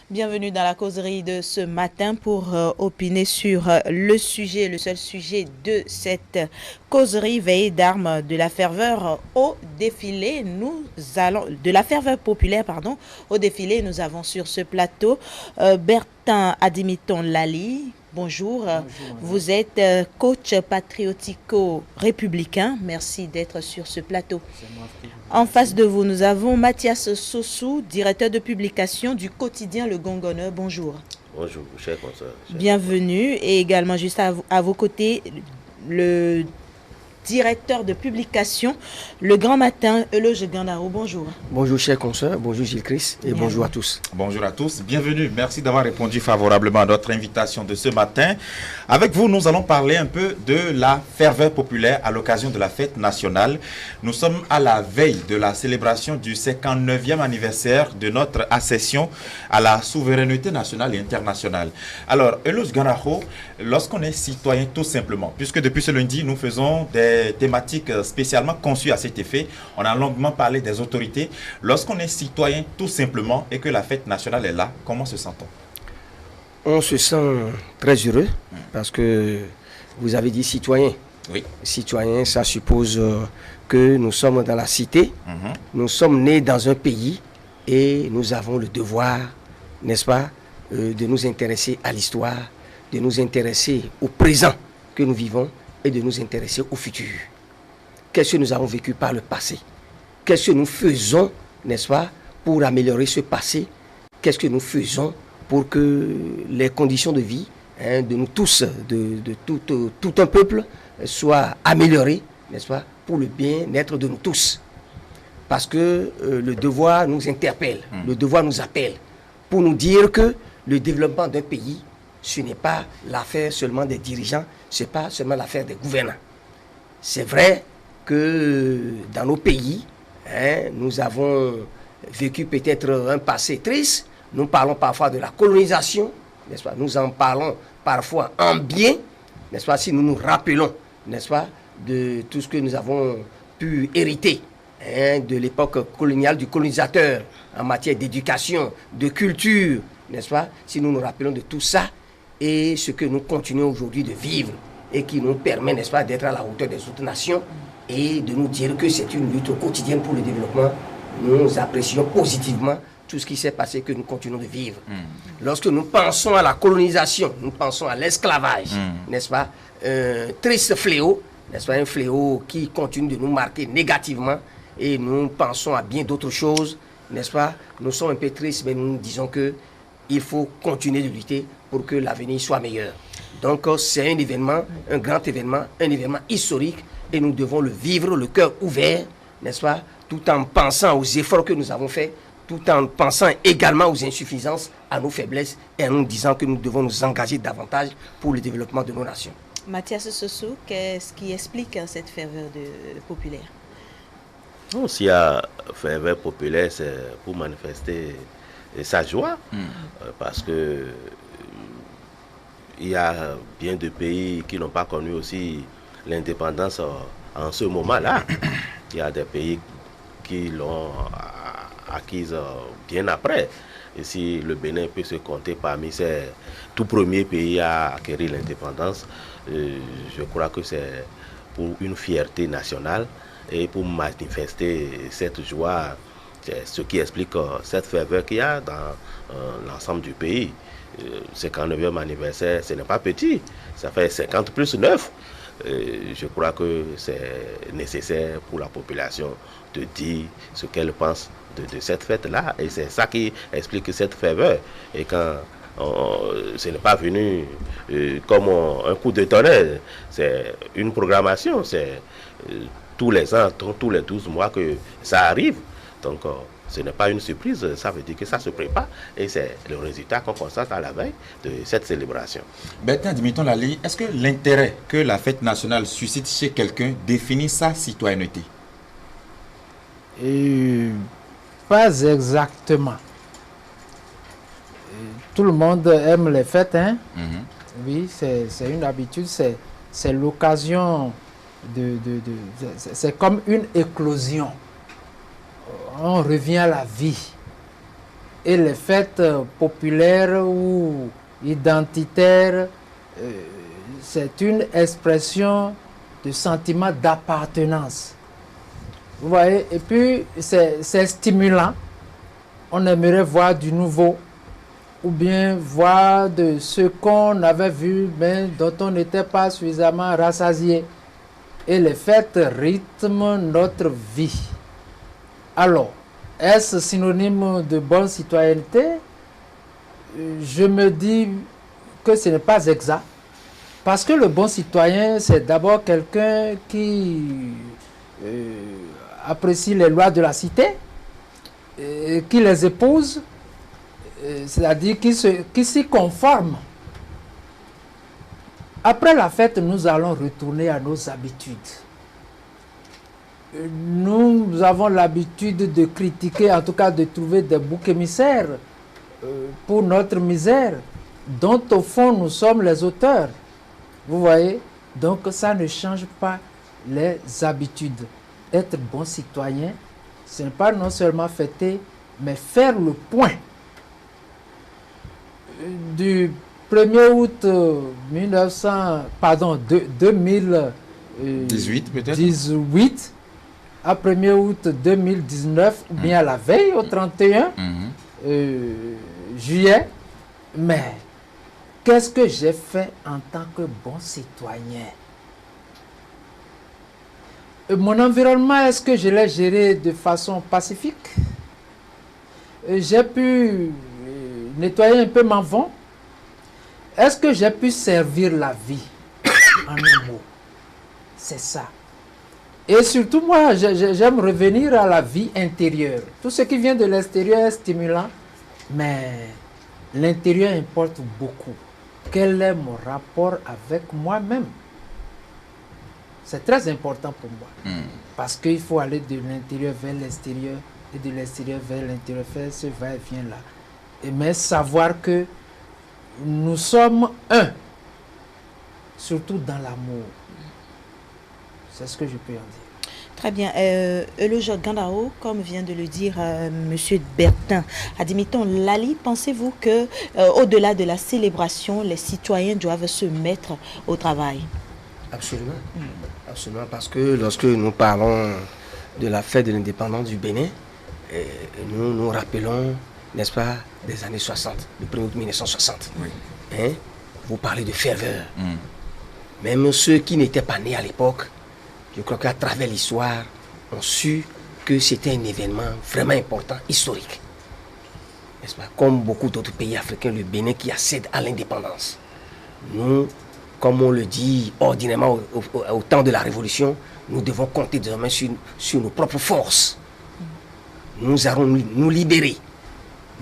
Bienvenue dans la causerie de ce matin pour opiner sur le seul sujet de cette causerie veille d'armes de la ferveur au défilé. De la ferveur populaire, au défilé. Nous avons sur ce plateau Bertin Adimiton Lali. Bonjour. Vous êtes coach patriotico-républicain. Merci d'être sur ce plateau. En face de vous, nous avons Mathias Sossou, directeur de publication du quotidien Le Gongoneur. Bonjour. Bonjour, cher consoeur. Bienvenue. Et également, juste à vos côtés, le directeur de publication Le Grand Matin, Eloge Gandaro. Bonjour. Bonjour, cher consoeur. Bonjour, Gilles Christ. Et bonjour à tous. Bonjour à tous. Bienvenue. Merci d'avoir répondu favorablement à notre invitation de ce matin. Avec vous, nous allons parler un peu de la ferveur populaire à l'occasion de la fête nationale. Nous sommes à la veille de la célébration du 59e anniversaire de notre accession à la souveraineté nationale et internationale. Alors, Eloge Gandaro, lorsqu'on est citoyen tout simplement, puisque depuis ce lundi, nous faisons des thématiques spécialement conçues à cet effet. On a longuement parlé des autorités. Lorsqu'on est citoyen tout simplement et que la fête nationale est là, comment se sent-on? On se sent très heureux parce que vous avez dit citoyen. Oui. Citoyen, ça suppose que nous sommes dans la cité, nous sommes nés dans un pays et nous avons le devoir, n'est-ce pas, de nous intéresser à l'histoire, de nous intéresser au présent que nous vivons et de nous intéresser au futur. Qu'est-ce que nous avons vécu par le passé? Qu'est-ce que nous faisons, n'est-ce pas, pour améliorer ce passé? Qu'est-ce que nous faisons pour que les conditions de vie de nous tous, de tout un peuple, soient améliorées, n'est-ce pas, pour le bien-être de nous tous? Parce que le devoir nous interpelle, le devoir nous appelle, pour nous dire que le développement d'un pays, ce n'est pas l'affaire seulement des dirigeants, ce n'est pas seulement l'affaire des gouvernants. C'est vrai que dans nos pays, nous avons vécu peut-être un passé triste. Nous parlons parfois de la colonisation, n'est-ce pas? Nous en parlons parfois en bien, n'est-ce pas? Si nous nous rappelons, n'est-ce pas, de tout ce que nous avons pu hériter de l'époque coloniale du colonisateur en matière d'éducation, de culture, n'est-ce pas? Si nous nous rappelons de tout ça, et ce que nous continuons aujourd'hui de vivre et qui nous permet, n'est-ce pas, d'être à la hauteur des autres nations et de nous dire que c'est une lutte quotidienne pour le développement, nous apprécions positivement tout ce qui s'est passé, que nous continuons de vivre. Lorsque nous pensons à la colonisation, nous pensons à l'esclavage, n'est-ce pas, triste fléau, n'est-ce pas, un fléau qui continue de nous marquer négativement, et nous pensons à bien d'autres choses, n'est-ce pas? Nous sommes un peu tristes, mais nous disons que il faut continuer de lutter pour que l'avenir soit meilleur. Donc c'est un événement, un grand événement, un événement historique, et nous devons le vivre, le cœur ouvert, n'est-ce pas, tout en pensant aux efforts que nous avons faits, tout en pensant également aux insuffisances, à nos faiblesses, et en nous disant que nous devons nous engager davantage pour le développement de nos nations. Mathias Sossou, qu'est-ce qui explique cette ferveur populaire? S'il y a ferveur populaire, c'est pour manifester sa joie, parce que il y a bien de pays qui n'ont pas connu aussi l'indépendance en ce moment-là. Il y a des pays qui l'ont acquise bien après. Et si le Bénin peut se compter parmi ces tout premiers pays à acquérir l'indépendance, je crois que c'est pour une fierté nationale et pour manifester cette joie. C'est ce qui explique cette ferveur qu'il y a dans l'ensemble du pays. 59e anniversaire, ce n'est pas petit. Ça fait 50 plus 9. Je crois que c'est nécessaire pour la population de dire ce qu'elle pense de cette fête-là. Et c'est ça qui explique cette ferveur. Et quand ce n'est pas venu comme un coup de tonnerre, c'est une programmation. C'est tous les ans, tous les 12 mois que ça arrive. Donc, ce n'est pas une surprise, ça veut dire que ça se prépare et c'est le résultat qu'on constate à la veille de cette célébration. Bertin Adimiton Lali, est-ce que l'intérêt que la fête nationale suscite chez quelqu'un définit sa citoyenneté? Pas exactement. Tout le monde aime les fêtes, hein? Oui, c'est une habitude, c'est l'occasion c'est comme une éclosion. On revient à la vie. Et les fêtes populaires ou identitaires, c'est une expression de sentiment d'appartenance. Vous voyez, et puis c'est stimulant. On aimerait voir du nouveau, ou bien voir de ce qu'on avait vu, mais dont on n'était pas suffisamment rassasié. Et les fêtes rythment notre vie. Alors, est-ce synonyme de bonne citoyenneté? Je me dis que ce n'est pas exact. Parce que le bon citoyen, c'est d'abord quelqu'un qui apprécie les lois de la cité, qui les épouse, c'est-à-dire qui s'y conforme. Après la fête, nous allons retourner à nos habitudes. Nous avons l'habitude de critiquer, en tout cas de trouver des boucs émissaires pour notre misère, dont au fond nous sommes les auteurs. Vous voyez? Donc ça ne change pas les habitudes. Être bon citoyen, ce n'est pas non seulement fêter, mais faire le point. Du 1er août 2018 peut-être 18 à 1er août 2019, ou bien à la veille au 31 juillet. Mais qu'est-ce que j'ai fait en tant que bon citoyen? Mon environnement, est-ce que je l'ai géré de façon pacifique? J'ai pu nettoyer un peu ma vent? Est-ce que j'ai pu servir la vie? En un mot, c'est ça. Et surtout, moi, j'aime revenir à la vie intérieure. Tout ce qui vient de l'extérieur est stimulant, mais l'intérieur importe beaucoup. Quel est mon rapport avec moi-même? C'est très important pour moi. Parce qu'il faut aller de l'intérieur vers l'extérieur et de l'extérieur vers l'intérieur, faire ce va-et-vient-là. Mais savoir que nous sommes un, surtout dans l'amour. C'est ce que je peux en dire. Très bien. Eloge Gandao, comme vient de le dire Monsieur Bertin, Adimiton Lali, pensez-vous que au-delà de la célébration, les citoyens doivent se mettre au travail? Absolument. Absolument, parce que lorsque nous parlons de la fête de l'indépendance du Bénin, nous nous rappelons, n'est-ce pas, des années 60, le 1er août 1960. Oui. Hein? Vous parlez de ferveur. Même ceux qui n'étaient pas nés à l'époque, je crois qu'à travers l'histoire, ont su que c'était un événement vraiment important, historique. N'est-ce pas? Comme beaucoup d'autres pays africains, le Bénin qui accède à l'indépendance. Nous, comme on le dit ordinairement au temps de la Révolution, nous devons compter désormais sur nos propres forces. Nous allons nous libérer.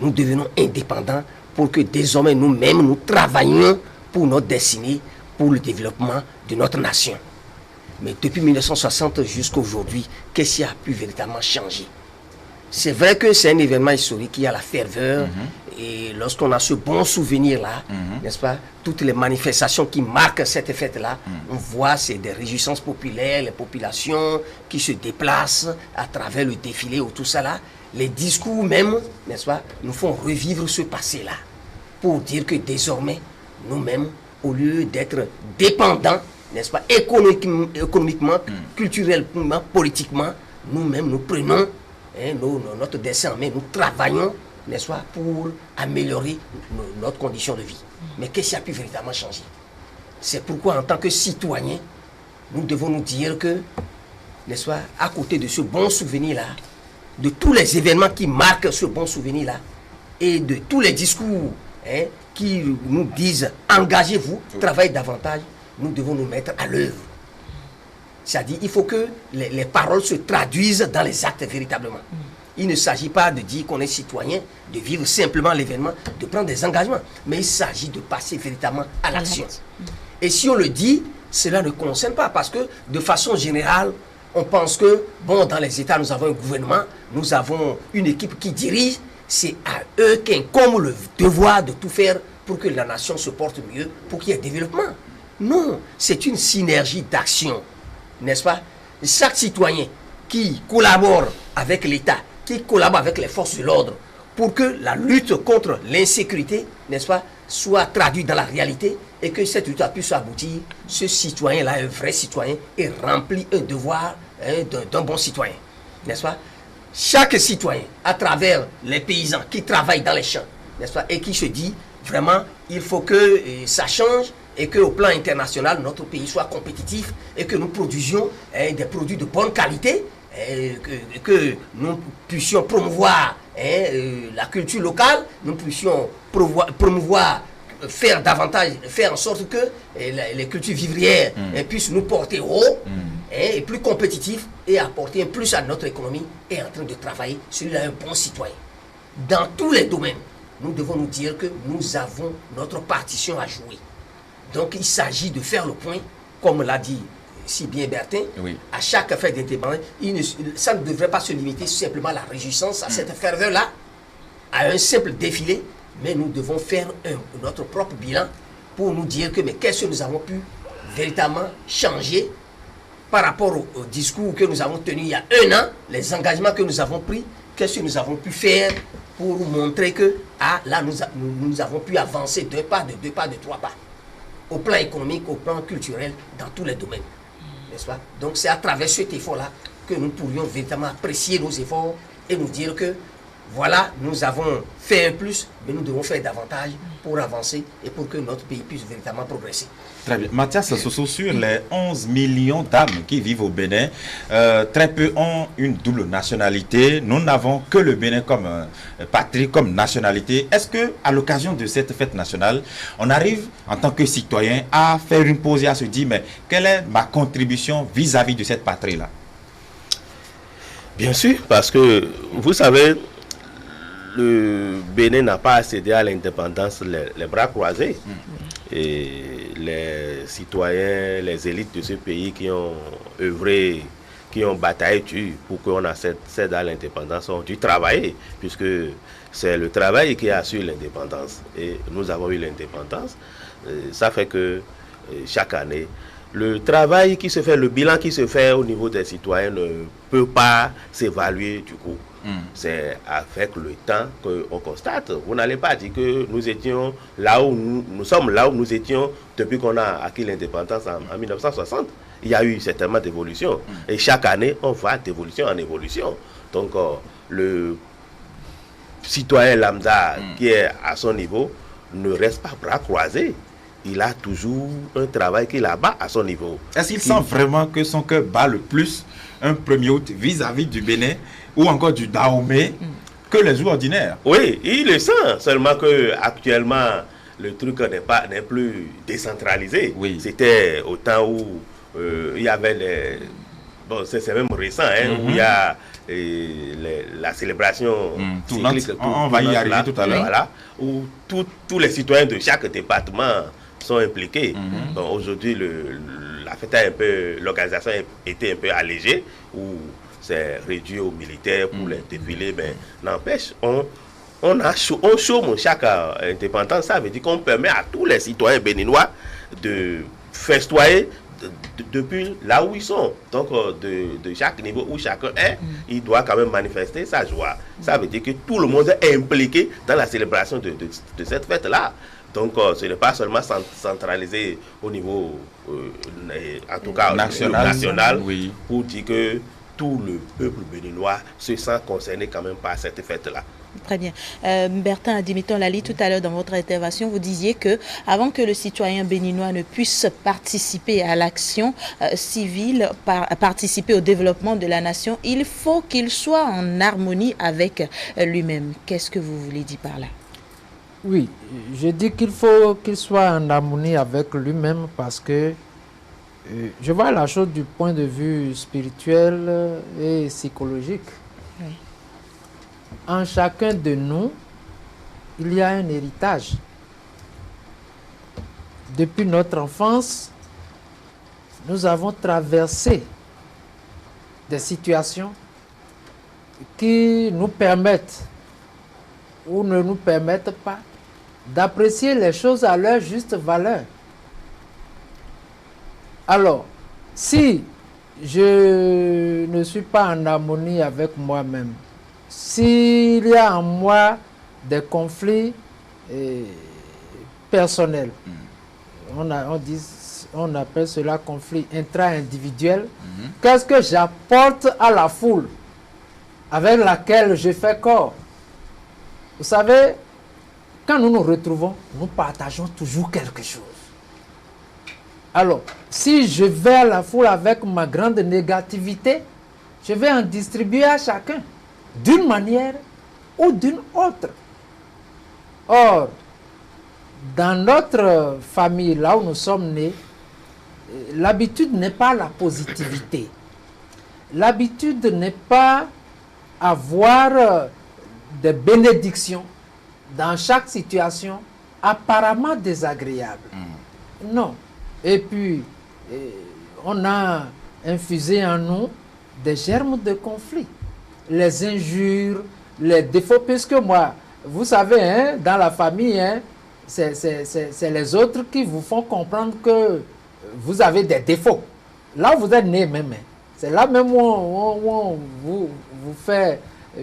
Nous devenons indépendants pour que désormais nous-mêmes nous travaillions pour notre destinée, pour le développement de notre nation. Mais depuis 1960 jusqu'à aujourd'hui, qu'est-ce qui a pu véritablement changer? C'est vrai que c'est un événement historique qui a la ferveur. Et lorsqu'on a ce bon souvenir-là, n'est-ce pas, toutes les manifestations qui marquent cette fête-là, on voit, c'est des réjouissances populaires, les populations qui se déplacent à travers le défilé ou tout ça là. Les discours même, n'est-ce pas, nous font revivre ce passé-là pour dire que désormais, nous-mêmes, au lieu d'être dépendants, n'est-ce pas, économiquement, culturellement, politiquement, nous-mêmes, nous prenons notre destin en main, nous travaillons, n'est-ce pas, pour améliorer notre condition de vie. Mais qu'est-ce qui a pu véritablement changer? C'est pourquoi, en tant que citoyens, nous devons nous dire que, n'est-ce pas, à côté de ce bon souvenir-là, de tous les événements qui marquent ce bon souvenir-là, et de tous les discours qui nous disent « engagez-vous, travaillez davantage », nous devons nous mettre à l'œuvre. C'est-à-dire qu'il faut que les paroles se traduisent dans les actes véritablement. Il ne s'agit pas de dire qu'on est citoyen, de vivre simplement l'événement, de prendre des engagements, mais il s'agit de passer véritablement à l'action. Et si on le dit, cela ne concerne pas, parce que de façon générale, on pense que, bon, dans les États, nous avons un gouvernement, nous avons une équipe qui dirige, c'est à eux qu'incombe le devoir de tout faire pour que la nation se porte mieux, pour qu'il y ait développement. Non, c'est une synergie d'action, n'est-ce pas? Chaque citoyen qui collabore avec l'État, qui collabore avec les forces de l'ordre, pour que la lutte contre l'insécurité, n'est-ce pas, soit traduite dans la réalité et que cette lutte puisse aboutir, ce citoyen-là, un vrai citoyen, et remplit un devoir d'un bon citoyen, n'est-ce pas? Chaque citoyen, à travers les paysans qui travaillent dans les champs, n'est-ce pas, et qui se dit, vraiment, il faut que ça change et qu'au plan international, notre pays soit compétitif et que nous produisions des produits de bonne qualité, que nous puissions promouvoir la culture locale, nous puissions promouvoir, faire en sorte que les cultures vivrières puissent nous porter haut et plus compétitifs et apporter un plus à notre économie et en train de travailler sur un bon citoyen. Dans tous les domaines, nous devons nous dire que nous avons notre partition à jouer. Donc il s'agit de faire le point, comme l'a dit si bien Bertin, oui. À chaque fête d'indépendance, ça ne devrait pas se limiter simplement à la réjouissance, à cette ferveur-là, à un simple défilé, mais nous devons faire notre propre bilan pour nous dire que mais qu'est-ce que nous avons pu véritablement changer par rapport au discours que nous avons tenu il y a 1 an, les engagements que nous avons pris, qu'est-ce que nous avons pu faire pour montrer que là nous avons pu avancer 2 pas, de 2 pas, de 3 pas, au plan économique, au plan culturel, dans tous les domaines. N'est-ce pas? Donc c'est à travers cet effort-là que nous pourrions véritablement apprécier nos efforts et nous dire que voilà, nous avons fait un plus, mais nous devons faire davantage pour avancer et pour que notre pays puisse véritablement progresser. Très bien. Mathias Soso, sur les 11 millions d'âmes qui vivent au Bénin, très peu ont une double nationalité. Nous n'avons que le Bénin comme patrie, comme nationalité. Est-ce que, à l'occasion de cette fête nationale, on arrive en tant que citoyen à faire une pause et à se dire, mais quelle est ma contribution vis-à-vis de cette patrie-là? Bien sûr, parce que vous savez, le Bénin n'a pas accédé à l'indépendance les bras croisés. Et les citoyens, les élites de ce pays qui ont œuvré, qui ont bataillé pour qu'on accède à l'indépendance ont dû travailler, puisque c'est le travail qui assure l'indépendance. Et nous avons eu l'indépendance. Ça fait que chaque année, le travail qui se fait, le bilan qui se fait au niveau des citoyens ne peut pas s'évaluer du coup. C'est avec le temps qu'on constate. Vous n'allez pas dire que nous étions là où nous sommes là où nous étions depuis qu'on a acquis l'indépendance en 1960. Il y a eu certainement d'évolution. Et chaque année, on va d'évolution en évolution. Donc, le citoyen lambda qui est à son niveau ne reste pas bras croisés. Il a toujours un travail qu'il abat à son niveau. Est-ce qu'il sent vraiment que son cœur bat le plus un 1er août vis-à-vis du Bénin ou encore du Dahomey que les jours ordinaires? Oui, il le sent. Seulement que actuellement le truc n'est plus décentralisé. Oui. C'était au temps où il y avait les... Bon, c'est même récent, où il y a la célébration cyclique. On va y arriver tout à l'heure. Voilà, où tous les citoyens de chaque département sont impliqués. Bon, aujourd'hui, la fête l'organisation a été un peu allégée, où c'est réduit aux militaires pour les défilés, mais n'empêche, on chôme chaque indépendance. Ça veut dire qu'on permet à tous les citoyens béninois de festoyer depuis là où ils sont. Donc, de chaque niveau où chacun est, il doit quand même manifester sa joie. Ça veut dire que tout le monde est impliqué dans la célébration de cette fête-là. Donc, ce n'est pas seulement centralisé au niveau, en tout cas, national oui. Pour dire que tout le peuple béninois se sent concerné quand même par cette fête-là. Très bien. Bertin Adimiton-Lali, tout à l'heure dans votre intervention, vous disiez que avant que le citoyen béninois ne puisse participer à l'action civile, participer au développement de la nation, il faut qu'il soit en harmonie avec lui-même. Qu'est-ce que vous voulez dire par là? Oui, je dis qu'il faut qu'il soit en harmonie avec lui-même parce que je vois la chose du point de vue spirituel et psychologique. Oui. En chacun de nous, il y a un héritage. Depuis notre enfance, nous avons traversé des situations qui nous permettent ou ne nous permettent pas d'apprécier les choses à leur juste valeur. Alors, si je ne suis pas en harmonie avec moi-même, s'il y a en moi des conflits personnels, on appelle cela conflit intra-individuel, qu'est-ce que j'apporte à la foule avec laquelle je fais corps? Vous savez, quand nous nous retrouvons, nous partageons toujours quelque chose. Alors, si je vais à la foule avec ma grande négativité, je vais en distribuer à chacun, d'une manière ou d'une autre. Or, dans notre famille, là où nous sommes nés, l'habitude n'est pas la positivité. L'habitude n'est pas avoir des bénédictions dans chaque situation apparemment désagréable. Non. Et puis, on a infusé en nous des germes de conflit. Les injures, les défauts, puisque moi, vous savez, hein, dans la famille, hein, c'est les autres qui vous font comprendre que vous avez des défauts. Là où vous êtes né même, hein, c'est là même où on vous fait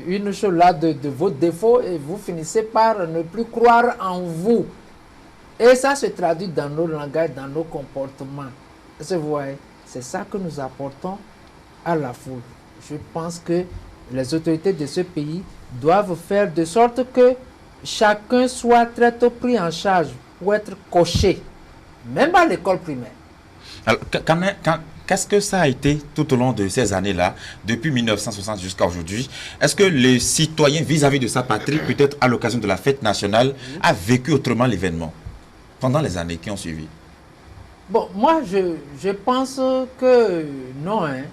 une chose là de vos défauts et vous finissez par ne plus croire en vous. Et ça se traduit dans nos langages, dans nos comportements. Vous voyez, c'est ça que nous apportons à la foule. Je pense que les autorités de ce pays doivent faire de sorte que chacun soit très tôt pris en charge pour être coché, même à l'école primaire. Alors, qu'est-ce que ça a été tout au long de ces années-là, depuis 1960 jusqu'à aujourd'hui? Est-ce que le citoyen vis-à-vis de sa patrie, peut-être à l'occasion de la fête nationale, a vécu autrement l'événement pendant les années qui ont suivi? Bon, moi, je pense que non. Hein.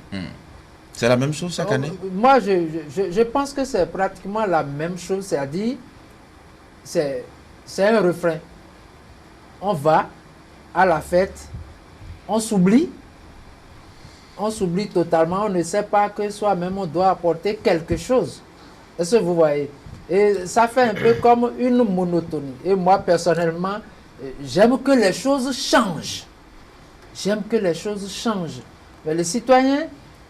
C'est la même chose chaque année? Moi, je pense que c'est pratiquement la même chose. C'est-à-dire, c'est un refrain. On va à la fête, on s'oublie totalement, on ne sait pas que soi-même on doit apporter quelque chose. Est-ce que vous voyez? Et ça fait un peu comme une monotonie. Et moi, personnellement, j'aime que les choses changent. J'aime que les choses changent. Mais le citoyen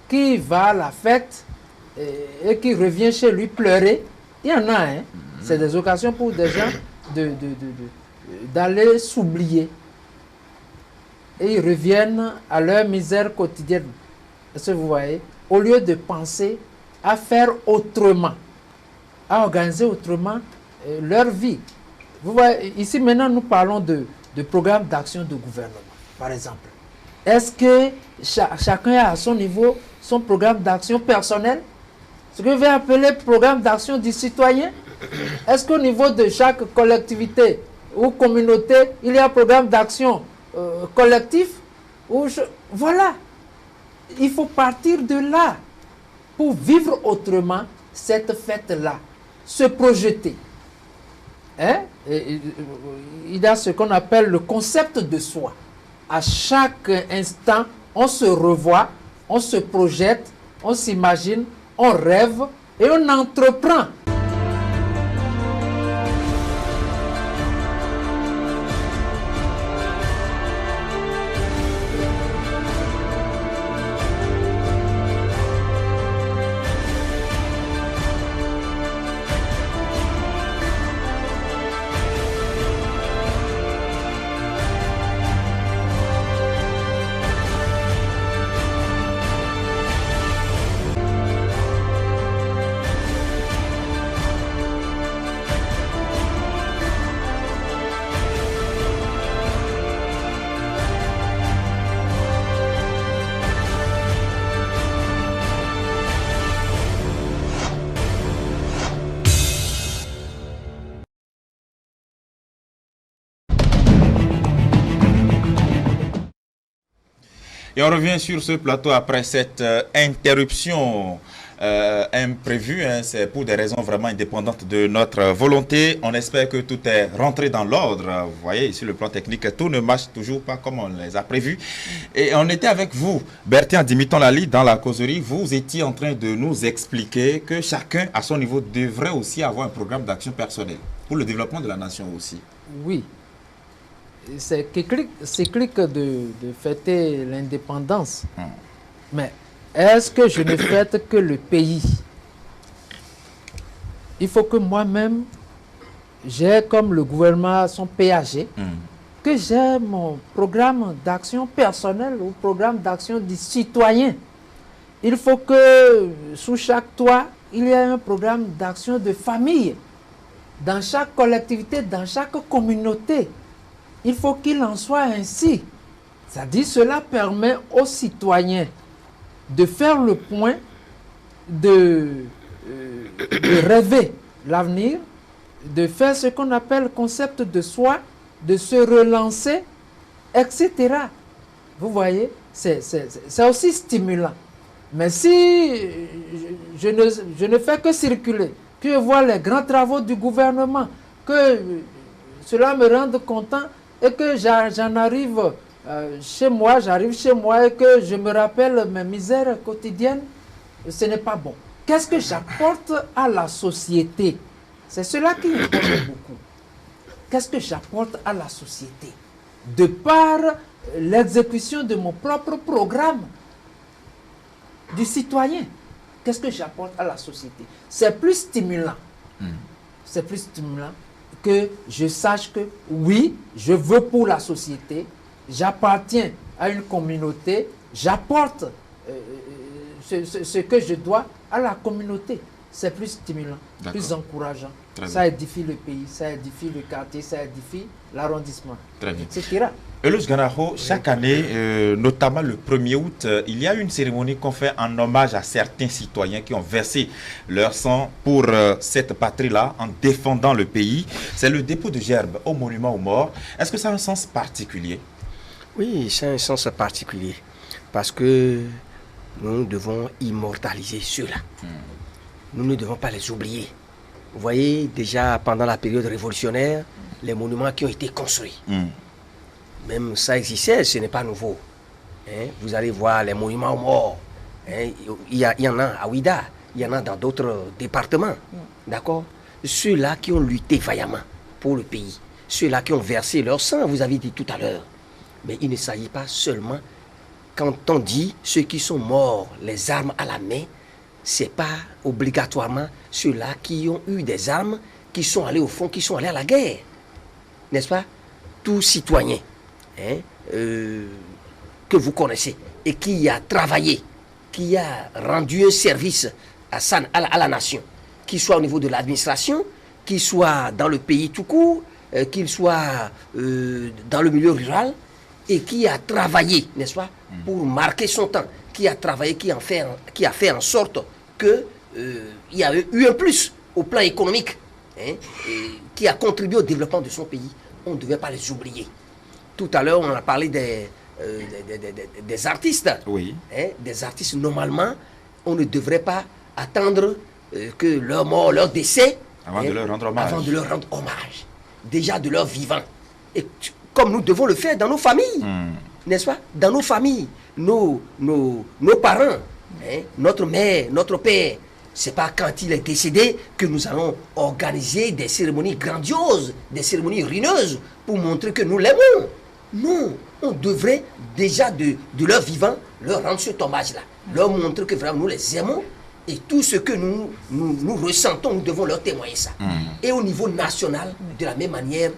qui va à la fête et qui revient chez lui pleurer, il y en a, hein. C'est des occasions pour des gens d'aller s'oublier. Et ils reviennent à leur misère quotidienne. Est-ce que vous voyez? Au lieu de penser à faire autrement, à organiser autrement leur vie. Vous voyez, ici maintenant nous parlons de programmes d'action de gouvernement, par exemple. Est-ce que chacun a à son niveau son programme d'action personnel? Ce que je vais appeler programme d'action du citoyen. Est-ce qu'au niveau de chaque collectivité ou communauté, il y a un programme d'action collectif? Voilà. Il faut partir de là pour vivre autrement cette fête-là. Se projeter. Hein? Il y a ce qu'on appelle le concept de soi. À chaque instant, on se revoit, on se projette, on s'imagine, on rêve et on entreprend. Et on revient sur ce plateau après cette interruption imprévue. Hein, c'est pour des raisons vraiment indépendantes de notre volonté. On espère que tout est rentré dans l'ordre. Vous voyez, sur le plan technique, tout ne marche toujours pas comme on les a prévus. Et on était avec vous, Bertin Dimiton-Lali, dans la causerie. Vous étiez en train de nous expliquer que chacun, à son niveau, devrait aussi avoir un programme d'action personnelle pour le développement de la nation aussi. Oui. C'est cyclique de fêter l'indépendance. Mais est-ce que je ne fête que le pays? il faut que moi-même, j'ai comme le gouvernement son PAG, que j'ai mon programme d'action personnelle ou programme d'action du citoyen. Il faut que sous chaque toit, il y ait un programme d'action de famille. Dans chaque collectivité, dans chaque communauté, il faut qu'il en soit ainsi. C'est-à-dire, cela permet aux citoyens de faire le point, de rêver l'avenir, de faire ce qu'on appelle le concept de soi, de se relancer, etc. Vous voyez, c'est aussi stimulant. Mais si je ne fais que circuler, que voir les grands travaux du gouvernement, que cela me rende content et que j'en arrive chez moi, et que je me rappelle mes misères quotidiennes, ce n'est pas bon. Qu'est-ce que j'apporte à la société? C'est cela qui me compte beaucoup. Qu'est-ce que j'apporte à la société? De par l'exécution de mon propre programme du citoyen. Qu'est-ce que j'apporte à la société? C'est plus stimulant. C'est plus stimulant que je sache que oui, je veux pour la société, j'appartiens à une communauté, j'apporte ce que je dois à la communauté. C'est plus stimulant, plus encourageant. Ça édifie le pays, ça édifie le quartier, ça édifie l'arrondissement, etc. Eulous Ganaho, chaque année, notamment le 1er août, il y a une cérémonie qu'on fait en hommage à certains citoyens qui ont versé leur sang pour cette patrie-là en défendant le pays. C'est le dépôt de gerbes au monument aux morts. Est-ce que ça a un sens particulier? Oui, c'est un sens particulier parce que nous devons immortaliser ceux-là. Nous ne devons pas les oublier. Vous voyez, déjà pendant la période révolutionnaire, les monuments qui ont été construits. Même ça existait, ce n'est pas nouveau. Vous allez voir les monuments aux morts. Il y en a à Ouida, il y en a dans d'autres départements. D'accord? Ceux-là qui ont lutté vaillamment pour le pays, ceux-là qui ont versé leur sang, vous avez dit tout à l'heure. Mais il ne s'agit pas seulement, quand on dit ceux qui sont morts, les armes à la main, ce n'est pas obligatoirement ceux-là qui ont eu des armes, qui sont allés au front, qui sont allés à la guerre. N'est-ce pas? Tout citoyen que vous connaissez et qui a travaillé, qui a rendu un service à la nation, qu'il soit au niveau de l'administration, qu'il soit dans le pays tout court, qu'il soit dans le milieu rural, et qui a travaillé, n'est-ce pas, pour marquer son temps, qui a travaillé, qui a fait en sorte qu'il y a eu un plus au plan économique, et qui a contribué au développement de son pays. On ne devait pas les oublier. Tout à l'heure, on a parlé des artistes. Oui. Des artistes, normalement, on ne devrait pas attendre que leur mort, leur décès, avant de leur rendre hommage. Avant de leur rendre hommage. Déjà de leur vivant. Et comme nous devons le faire dans nos familles, n'est-ce pas? Dans nos familles, nos parents, notre mère, notre père. Ce n'est pas quand il est décédé que nous allons organiser des cérémonies grandioses, des cérémonies ruineuses pour montrer que nous l'aimons. Non, on devrait déjà de leur vivant leur rendre cet hommage-là, leur montrer que vraiment nous les aimons et tout ce que nous ressentons, nous devons leur témoigner ça. Et au niveau national, de la même manière,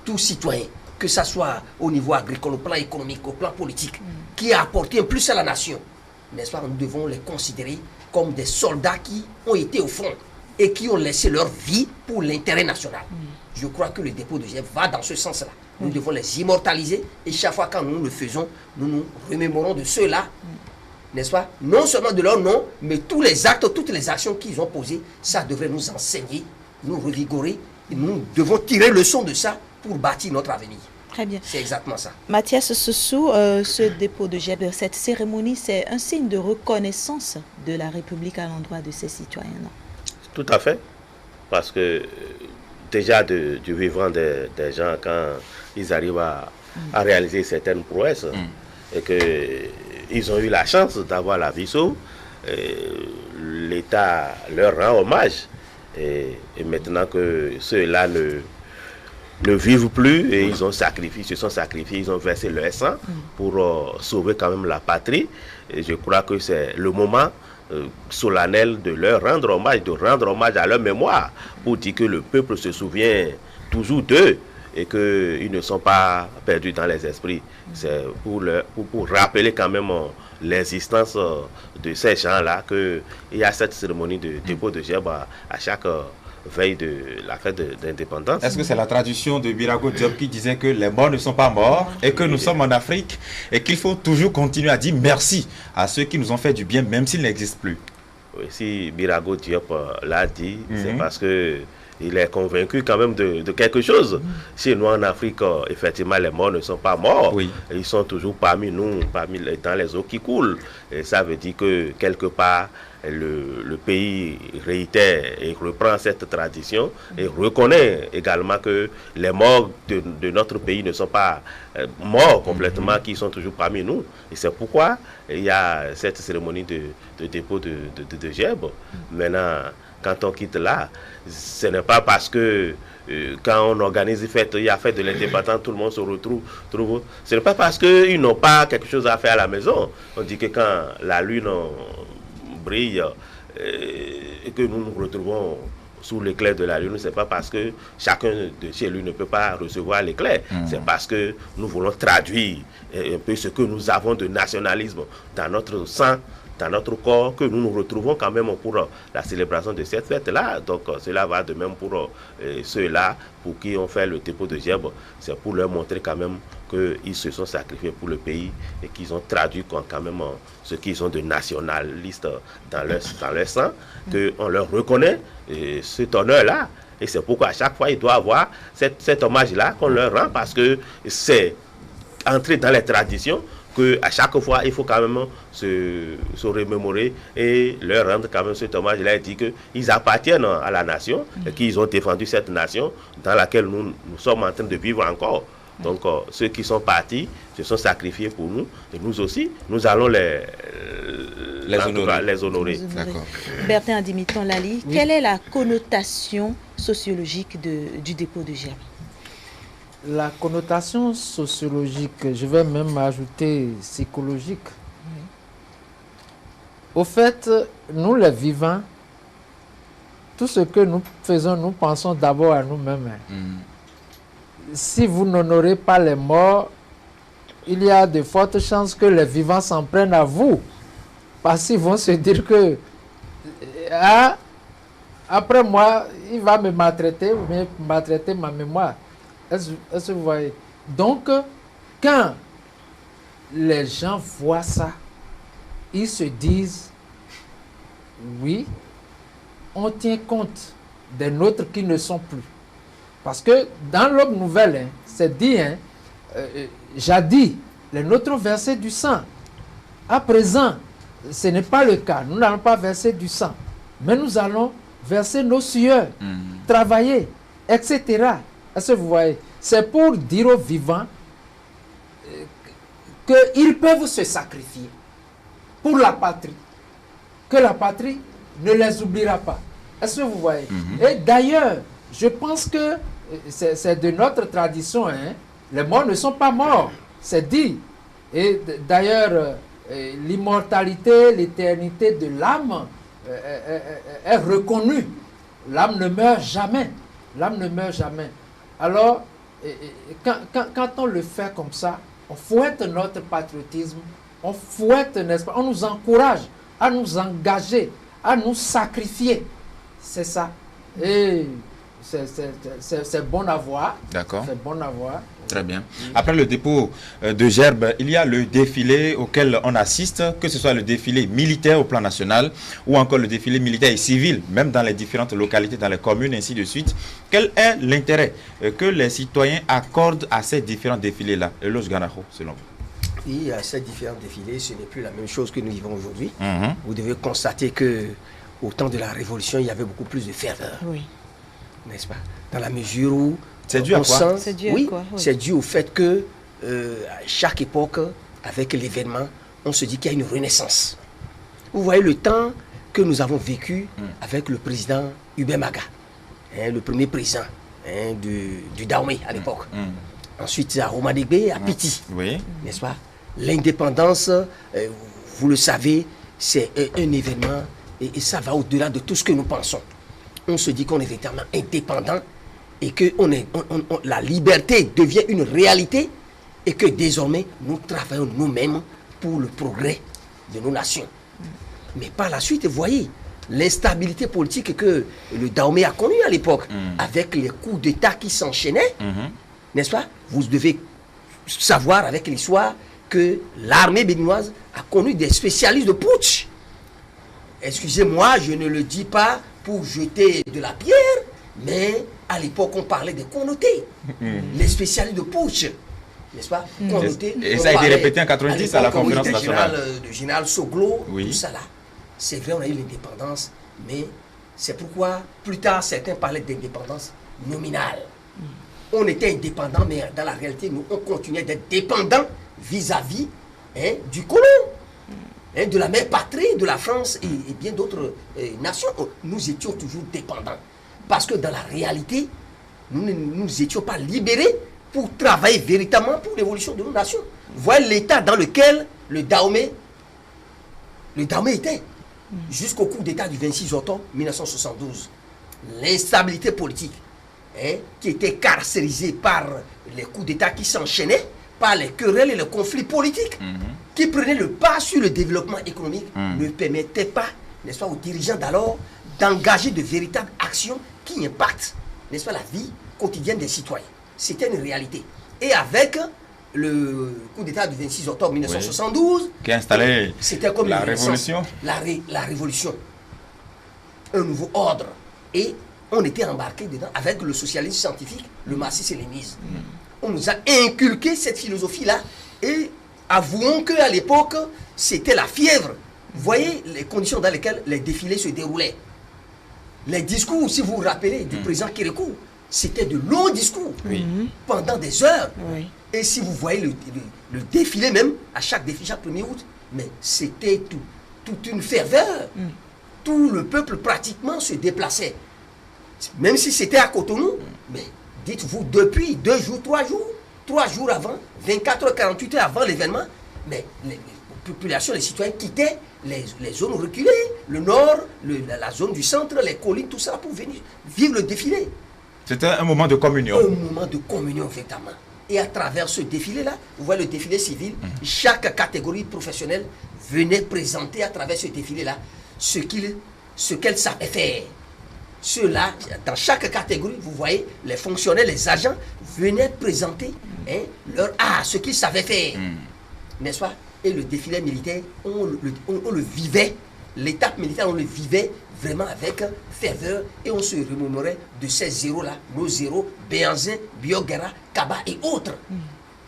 tout citoyen, que ce soit au niveau agricole, au plan économique, au plan politique, qui a apporté un plus à la nation, n'est-ce pas, nous devons les considérer comme des soldats qui ont été au front et qui ont laissé leur vie pour l'intérêt national. Je crois que le dépôt de gerbes va dans ce sens-là. Nous devons les immortaliser et chaque fois quand nous le faisons, nous nous remémorons de ceux-là, n'est-ce pas? Non seulement de leur nom, mais tous les actes, toutes les actions qu'ils ont posées, ça devrait nous enseigner, nous revigorer. Et nous devons tirer leçon de ça pour bâtir notre avenir. Très bien. C'est exactement ça. Mathias Soussou, ce dépôt de gerbes, cette cérémonie, c'est un signe de reconnaissance de la République à l'endroit de ses citoyens, non? Tout à fait. Parce que déjà du vivant des gens, quand ils arrivent à réaliser certaines prouesses et qu'ils ont eu la chance d'avoir la vie sauve, l'État leur rend hommage. Et maintenant que ceux-là ne vivent plus et ils se sont sacrifiés, ils ont versé leur sang pour sauver quand même la patrie. Et je crois que c'est le moment solennel de leur rendre hommage, de rendre hommage à leur mémoire, pour dire que le peuple se souvient toujours d'eux et qu'ils ne sont pas perdus dans les esprits. C'est pour rappeler quand même l'existence de ces gens-là qu'il y a cette cérémonie de dépôt de gerbe à chaque veille de la fête d'indépendance. Est-ce que c'est la traduction de Birago Diop qui disait que les morts ne sont pas morts et que nous sommes en Afrique et qu'il faut toujours continuer à dire merci à ceux qui nous ont fait du bien même s'ils n'existent plus? Oui, si Birago Diop l'a dit, c'est parce que il est convaincu quand même de quelque chose. Chez nous en Afrique, effectivement, les morts ne sont pas morts. Oui. Ils sont toujours parmi nous, dans les eaux qui coulent. Et ça veut dire que quelque part, le pays réitère et reprend cette tradition et reconnaît également que les morts de notre pays ne sont pas morts complètement, qui sont toujours parmi nous. Et c'est pourquoi il y a cette cérémonie de dépôt de gerbe. Maintenant, quand on quitte là, ce n'est pas parce que quand on organise une fête, il y a fête de l'indépendance, tout le monde se retrouve. Ce n'est pas parce qu'ils n'ont pas quelque chose à faire à la maison. On dit que quand la lune brille et que nous nous retrouvons sous l'éclair de la lune, c'est pas parce que chacun de chez lui ne peut pas recevoir l'éclair. C'est parce que nous voulons traduire un peu ce que nous avons de nationalisme dans notre sang, dans notre corps, que nous nous retrouvons quand même pour la célébration de cette fête-là. Donc cela va de même pour ceux-là pour qui on fait le dépôt de gerbe. C'est pour leur montrer quand même qu'ils se sont sacrifiés pour le pays et qu'ils ont traduit quand même ce qu'ils ont de nationalistes dans leur sang, qu'on leur reconnaît cet honneur-là. Et c'est pourquoi à chaque fois, il doit avoir cet hommage-là qu'on leur rend, parce que c'est entré dans les traditions qu'à chaque fois, il faut quand même se remémorer et leur rendre quand même cet hommage-là et dire qu'ils appartiennent à la nation et qu'ils ont défendu cette nation dans laquelle nous sommes en train de vivre encore. Donc, ceux qui sont partis se sont sacrifiés pour nous et nous aussi, nous allons les honorer. D'accord. Bertin Dimiton Lali, quelle est la connotation sociologique du dépôt de gerbe? La connotation sociologique, je vais même ajouter psychologique. Au fait, nous les vivants, tout ce que nous faisons, nous pensons d'abord à nous-mêmes. Si vous n'honorez pas les morts, il y a de fortes chances que les vivants s'en prennent à vous. Parce qu'ils vont se dire que après moi, il va me maltraiter ou bien maltraiter ma mémoire. Est-ce que vous voyez? Donc, quand les gens voient ça, ils se disent, oui, on tient compte des nôtres qui ne sont plus. Parce que dans l'Aube Nouvelle, c'est dit, jadis, les nôtres ont versé du sang. À présent, ce n'est pas le cas. Nous n'allons pas verser du sang. Mais nous allons verser nos sueurs, travailler, etc. Est-ce que vous voyez? C'est pour dire aux vivants qu'ils peuvent se sacrifier pour la patrie. Que la patrie ne les oubliera pas. Est-ce que vous voyez? Et d'ailleurs, je pense que c'est de notre tradition. Les morts ne sont pas morts. C'est dit. Et d'ailleurs, l'immortalité, l'éternité de l'âme est reconnue. L'âme ne meurt jamais. L'âme ne meurt jamais. Alors, quand on le fait comme ça, on fouette notre patriotisme, on fouette, n'est-ce pas, on nous encourage à nous engager, à nous sacrifier. C'est ça. Et c'est bon à voir. D'accord. C'est bon à voir. Très bien. Après le dépôt de gerbe, il y a le défilé auquel on assiste, que ce soit le défilé militaire au plan national ou encore le défilé militaire et civil, même dans les différentes localités, dans les communes, ainsi de suite. Quel est l'intérêt que les citoyens accordent à ces différents défilés-là? Eloge Ganaho, selon vous? Oui, à ces différents défilés, ce n'est plus la même chose que nous vivons aujourd'hui. Vous devez constater que au temps de la Révolution, il y avait beaucoup plus de ferveur. Oui. N'est-ce pas? Dans la mesure où c'est dû à quoi? C'est dû à quoi? Oui. C'est dû au fait que à chaque époque, avec l'événement, on se dit qu'il y a une renaissance. Vous voyez le temps que nous avons vécu avec le président Hubert Maga, le premier président du Dahomey à l'époque. Ensuite, à Romadegbe, à Piti, oui. n'est-ce pas? L'indépendance, vous le savez, c'est un événement et ça va au-delà de tout ce que nous pensons. On se dit qu'on est véritablement indépendant et que la liberté devient une réalité et que désormais nous travaillons nous-mêmes pour le progrès de nos nations. Mais par la suite, vous voyez, l'instabilité politique que le Dahomey a connue à l'époque, avec les coups d'État qui s'enchaînaient, n'est-ce pas? Vous devez savoir avec l'histoire que l'armée béninoise a connu des spécialistes de putsch. Excusez-moi, je ne le dis pas pour jeter de la pierre, mais à l'époque, on parlait des connotés. Les spécialistes de putsch, n'est-ce pas? Connotés. Et ça a été répété en 90 à la conférence nationale. Le général Soglo, oui. tout ça là. C'est vrai, on a eu l'indépendance, mais c'est pourquoi plus tard, certains parlaient d'indépendance nominale. On était indépendant, mais dans la réalité, nous, on continuait d'être dépendants vis-à-vis du colon, de la mère patrie, de la France et bien d'autres nations. Nous étions toujours dépendants. Parce que dans la réalité, nous ne étions pas libérés pour travailler véritablement pour l'évolution de nos nations. Voilà l'état dans lequel le Dahomey était. Jusqu'au coup d'État du 26 octobre 1972. L'instabilité politique qui était caractérisée par les coups d'État qui s'enchaînaient, par les querelles et les conflits politiques qui prenaient le pas sur le développement économique, ne permettait pas, n'est-ce pas, aux dirigeants d'alors d'engager de véritables actions qui impactent, n'est-ce pas, la vie quotidienne des citoyens. C'était une réalité. Et avec le coup d'État du 26 octobre 1972, oui, qui a installé c'était comme la révolution. La révolution. Un nouveau ordre. Et on était embarqué dedans avec le socialisme scientifique, le marxisme-léninisme. On nous a inculqué cette philosophie-là et avouons qu'à l'époque, c'était la fièvre. Vous voyez les conditions dans lesquelles les défilés se déroulaient. Les discours, si vous vous rappelez, du président Kérékou, c'était de longs discours pendant des heures. Oui. Et si vous voyez le défilé même, à chaque défilé, chaque 1er août, mais c'était toute une ferveur. Tout le peuple pratiquement se déplaçait. Même si c'était à Cotonou, mais dites-vous, depuis 2 jours, 3 jours avant, 24 heures, 48 heures avant l'événement, mais les populations, les citoyens quittaient les zones reculées, le nord, la zone du centre, les collines, tout ça, pour venir vivre le défilé. C'était un moment de communion. Un moment de communion, véritablement. Et à travers ce défilé-là, vous voyez le défilé civil, chaque catégorie professionnelle venait présenter à travers ce défilé-là ce qu'elle savait faire. Ceux-là, dans chaque catégorie, vous voyez, les fonctionnaires, les agents venaient présenter leur art, ce qu'ils savaient faire. N'est-ce pas? Et le défilé militaire, on le vivait, l'étape militaire, on le vivait vraiment avec ferveur et on se remémorait de ces zéros-là, nos zéros, Béanzin, Biogara, Kaba et autres,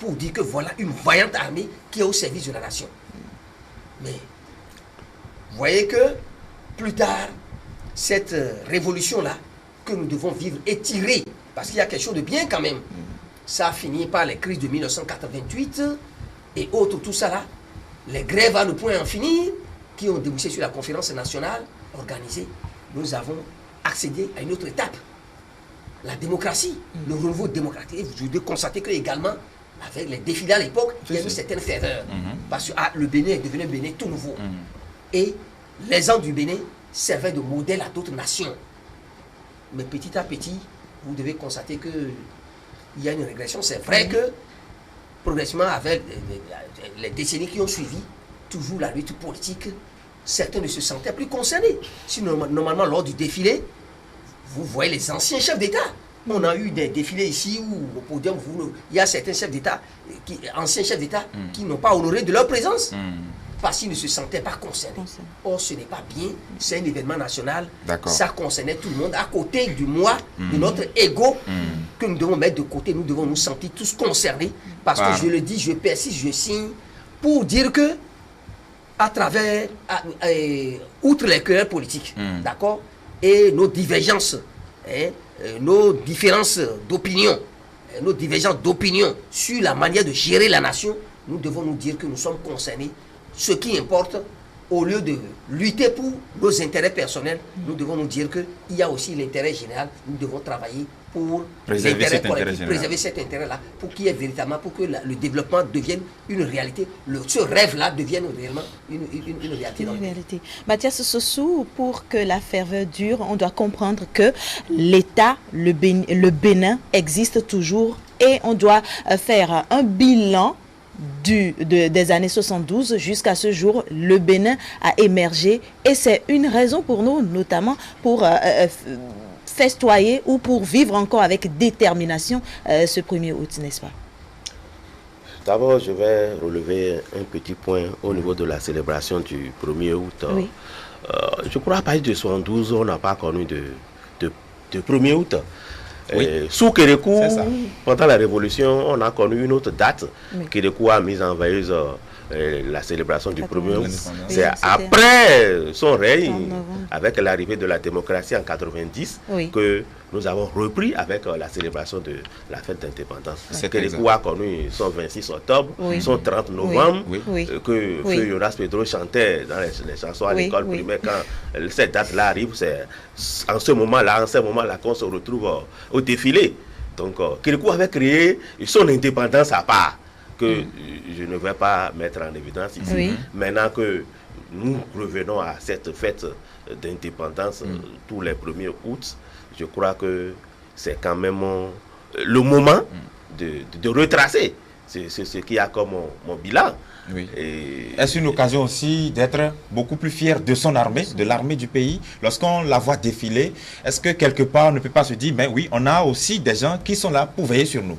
pour dire que voilà une vaillante armée qui est au service de la nation. Mais, vous voyez que, plus tard, cette révolution-là, que nous devons vivre est tirée, parce qu'il y a quelque chose de bien quand même. Ça a fini par les crises de 1988 et autres, tout ça là, les grèves à ne point en finir, qui ont débouché sur la conférence nationale organisée. Nous avons accédé à une autre étape, la démocratie, le renouveau démocratique. Et je dois constater que également, avec les défilés à l'époque, il y a eu une certaine ferveur. Parce que le Bénin est devenu un Bénin tout nouveau. Et les gens du Bénin servaient de modèle à d'autres nations. Mais petit à petit, vous devez constater qu'il y a une régression. C'est vrai que, progressivement, avec les décennies qui ont suivi, toujours la lutte politique, certains ne se sentaient plus concernés. Si normalement, lors du défilé, vous voyez les anciens chefs d'État. On a eu des défilés ici où, au podium, il y a certains chefs d'État, anciens chefs d'État, qui n'ont pas honoré de leur présence. Parce qu'ils ne se sentaient pas concernés. Or, ce n'est pas bien. C'est un événement national. Ça concernait tout le monde. À côté du moi, de notre ego, que nous devons mettre de côté, nous devons nous sentir tous concernés. Parce que je le dis, je persiste, je signe, pour dire que, à travers, outre les querelles politiques, d'accord, et nos divergences, nos différences d'opinion, nos divergences d'opinion sur la manière de gérer la nation, nous devons nous dire que nous sommes concernés. Ce qui importe, au lieu de lutter pour nos intérêts personnels, nous devons nous dire qu'il y a aussi l'intérêt général. Nous devons travailler pour préserver cet intérêt collectif, général. préserver cet intérêt-là, pour qu'il y ait véritablement, pour que le développement devienne une réalité, ce rêve-là devienne réellement une réalité. Une réalité. Mathias Sossou, pour que la ferveur dure, on doit comprendre que l'État, le Bénin, existe toujours et on doit faire un bilan des années 72 jusqu'à ce jour. Le Bénin a émergé et c'est une raison pour nous, notamment pour festoyer ou pour vivre encore avec détermination ce 1er août, n'est-ce pas? D'abord, je vais relever un petit point au niveau de la célébration du 1er août. Oui. Je crois qu'à partir de 72, on n'a pas connu de 1er août. Oui. Sous Kérékou, C'est ça. pendant la Révolution, on a connu une autre date. Oui. Kérékou a mis en veilleuse la célébration du 1er août. Oui, C'est c'était après son règne, en novembre. avec l'arrivée de la démocratie en 90, Oui. que nous avons repris avec la célébration de la fête d'indépendance. C'est Kérékou a connu son 26 octobre, Oui. son 30 novembre, Oui. Oui. que Oui. Feu Jonas Pedro chantait dans les chansons à Oui, l'école oui. primaire. Quand cette date-là arrive, c'est en ce moment-là qu'on se retrouve au défilé. Donc, Kérékou avait créé son indépendance à part, que je ne vais pas mettre en évidence ici. Oui. Maintenant que nous revenons à cette fête d'indépendance tous les 1er août, je crois que c'est quand même le moment de retracer ce qu'il y a comme mon bilan. Oui. Et- Est-ce une occasion aussi d'être beaucoup plus fier de son armée, de l'armée du pays? Lorsqu'on la voit défiler, est-ce que quelque part on ne peut pas se dire, mais oui, on a aussi des gens qui sont là pour veiller sur nous?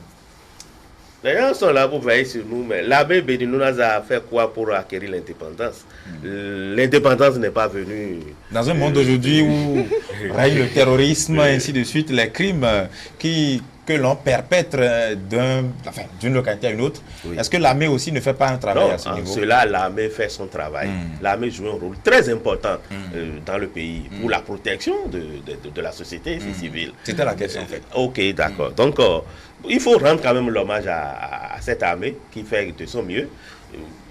Les gens sont là pour veiller sur nous, mais l'abbé Bédinounas a fait quoi pour acquérir l'indépendance? L'indépendance n'est pas venue. Dans un monde aujourd'hui où règne le terrorisme, ainsi de suite, les crimes que l'on perpètre d'une localité à une autre, Oui. est-ce que l'armée aussi ne fait pas un travail Non, à ce en niveau? cela, l'armée fait son travail. L'armée joue un rôle très important dans le pays pour la protection de la société civile. C'était la question en fait. Ok, d'accord. Donc, il faut rendre quand même l'hommage à cette armée qui fait de son mieux.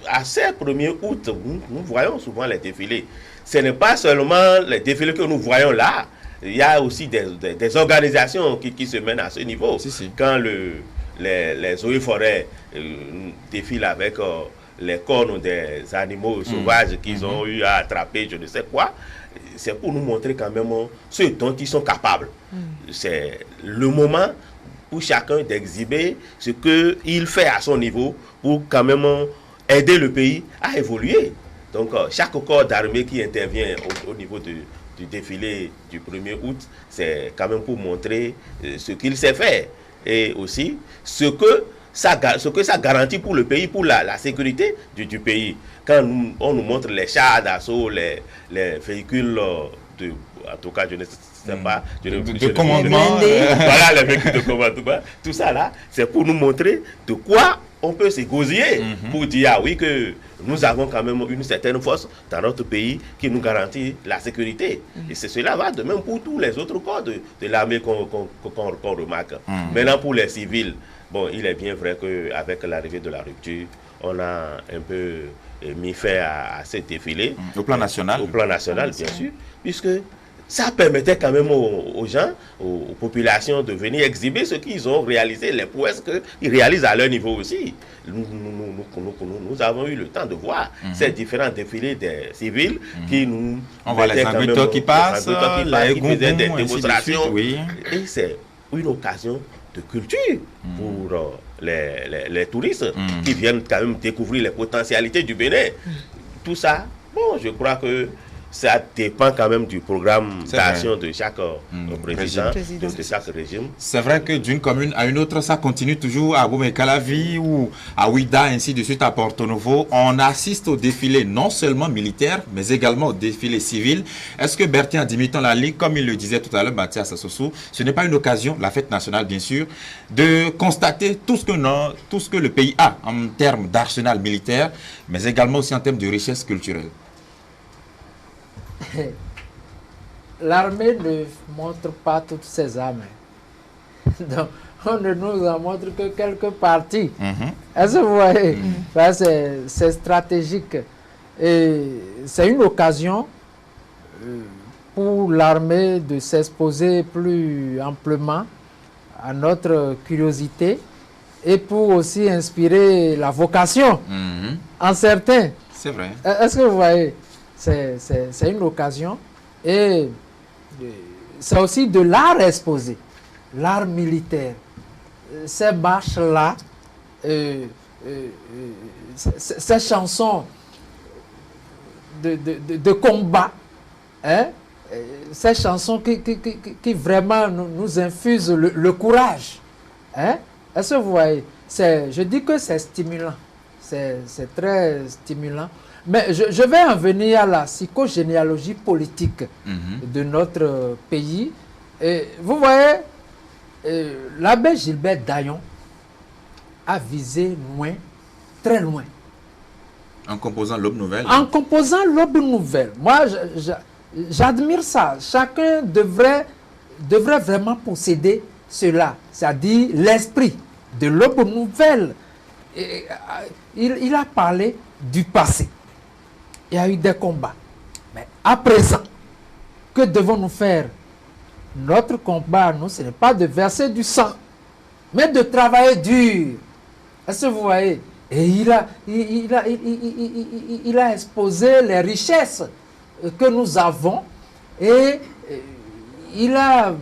À ce 1er août, nous voyons souvent les défilés. Ce n'est pas seulement les défilés que nous voyons là. Il y a aussi des organisations qui se mènent à ce niveau. Si, si. Quand les eaux et forêts défilent avec les cornes des animaux sauvages qu'ils ont eu à attraper, je ne sais quoi, c'est pour nous montrer quand même ce dont ils sont capables. C'est le moment pour chacun d'exhiber ce qu'il fait à son niveau pour quand même aider le pays à évoluer. Donc, chaque corps d'armée qui intervient au niveau du défilé du 1er août, c'est quand même pour montrer ce qu'il sait faire et aussi ce que ça garantit pour le pays, pour la sécurité du pays. Quand on nous montre les chars d'assaut, les véhicules en tout cas, je ne sais pas. De commandement. Voilà, les véhicules de commandement. Tout ça là, c'est pour nous montrer de quoi on peut s'égosiller pour dire, ah oui, que nous avons quand même une certaine force dans notre pays qui nous garantit la sécurité. Et cela va de même pour tous les autres corps de l'armée qu'on remarque. Maintenant, pour les civils, bon, il est bien vrai qu'avec l'arrivée de la rupture, on a un peu mis fin à ce défilé. Au plan national. Au plan national, bien sûr, puisque ça permettait quand même aux gens, aux populations de venir exhiber ce qu'ils ont réalisé, les prouesses qu'ils réalisent à leur niveau aussi. Nous avons eu le temps de voir ces différents défilés des civils qui nous... On voit les Sanguito qui passent, les qui faisaient des Gongon, ainsi de démonstrations. suite, oui. Et c'est une occasion de culture pour les touristes qui viennent quand même découvrir les potentialités du Bénin. Tout ça, bon, je crois que ça dépend quand même du programme d'action de chaque président, de chaque régime. C'est vrai que d'une commune à une autre, ça continue toujours à Boumé-Calavi ou à Ouida, ainsi de suite à Porto Novo. On assiste au défilé non seulement militaire, mais également au défilé civil. Est-ce que Bertien Dimitan Lali, comme il le disait tout à l'heure, Mathias Sossou, ce n'est pas une occasion, la fête nationale bien sûr, de constater tout ce que le pays a en termes d'arsenal militaire, mais également aussi en termes de richesse culturelle? L'armée ne montre pas toutes ses armes. Donc, on ne nous en montre que quelques parties. Est-ce que vous voyez? C'est stratégique. Et c'est une occasion pour l'armée de s'exposer plus amplement à notre curiosité et pour aussi inspirer la vocation en certains. C'est vrai. Est-ce que vous voyez, c'est une occasion et c'est aussi de l'art exposé, l'art militaire. Ces marches-là, ces chansons de combat, hein, ces chansons qui vraiment nous infusent le courage. Hein? Est-ce que vous voyez? Je dis que c'est stimulant. C'est très stimulant. Mais je vais en venir à la psychogénéalogie politique de notre pays. Et vous voyez, l'abbé Gilbert Daillon a visé loin, très loin. En composant l'Aube Nouvelle. En composant l'Aube Nouvelle. Moi, j'admire ça. Chacun devrait vraiment posséder cela, c'est-à-dire l'esprit de l'Aube Nouvelle. Et, il a parlé du passé. Il y a eu des combats. Mais à présent, que devons-nous faire? Notre combat, nous, ce n'est pas de verser du sang, mais de travailler dur. Est-ce que vous voyez? Et il a exposé les richesses que nous avons et il a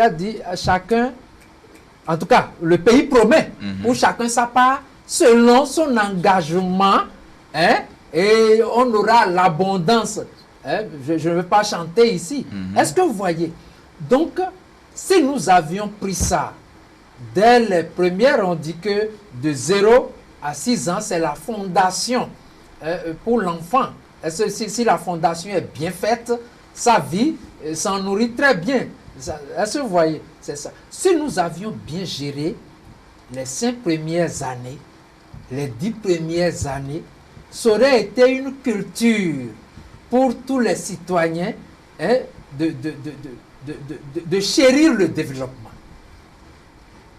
dit à chacun, en tout cas, le pays promet pour chacun sa part selon son engagement, hein, et on aura l'abondance. Hein, je ne veux pas chanter ici. Est-ce que vous voyez? Donc, si nous avions pris ça, dès les premières, on dit que de 0 à 6 ans, c'est la fondation pour l'enfant. Si la fondation est bien faite, sa vie s'en nourrit très bien. Est-ce que vous voyez? C'est ça. Si nous avions bien géré les 5 premières années, les 10 premières années, ça aurait été une culture pour tous les citoyens, hein, de chérir le développement.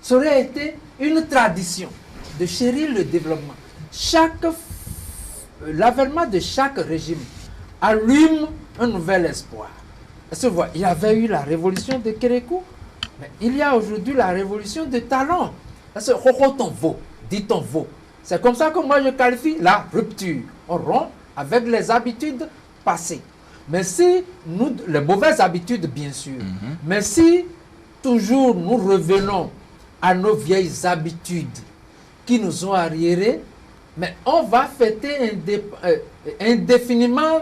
Ça aurait été une tradition de chérir le développement. L'avènement de chaque régime allume un nouvel espoir. Est-ce que vous voyez? Il y avait eu la révolution de Kérékou, mais il y a aujourd'hui la révolution de Talon. C'est dit-on vaut. C'est comme ça que moi je qualifie la rupture. On rompt avec les habitudes passées. Mais si nous, les mauvaises habitudes bien sûr, mais si toujours nous revenons à nos vieilles habitudes qui nous ont arriérés, mais on va fêter indéfiniment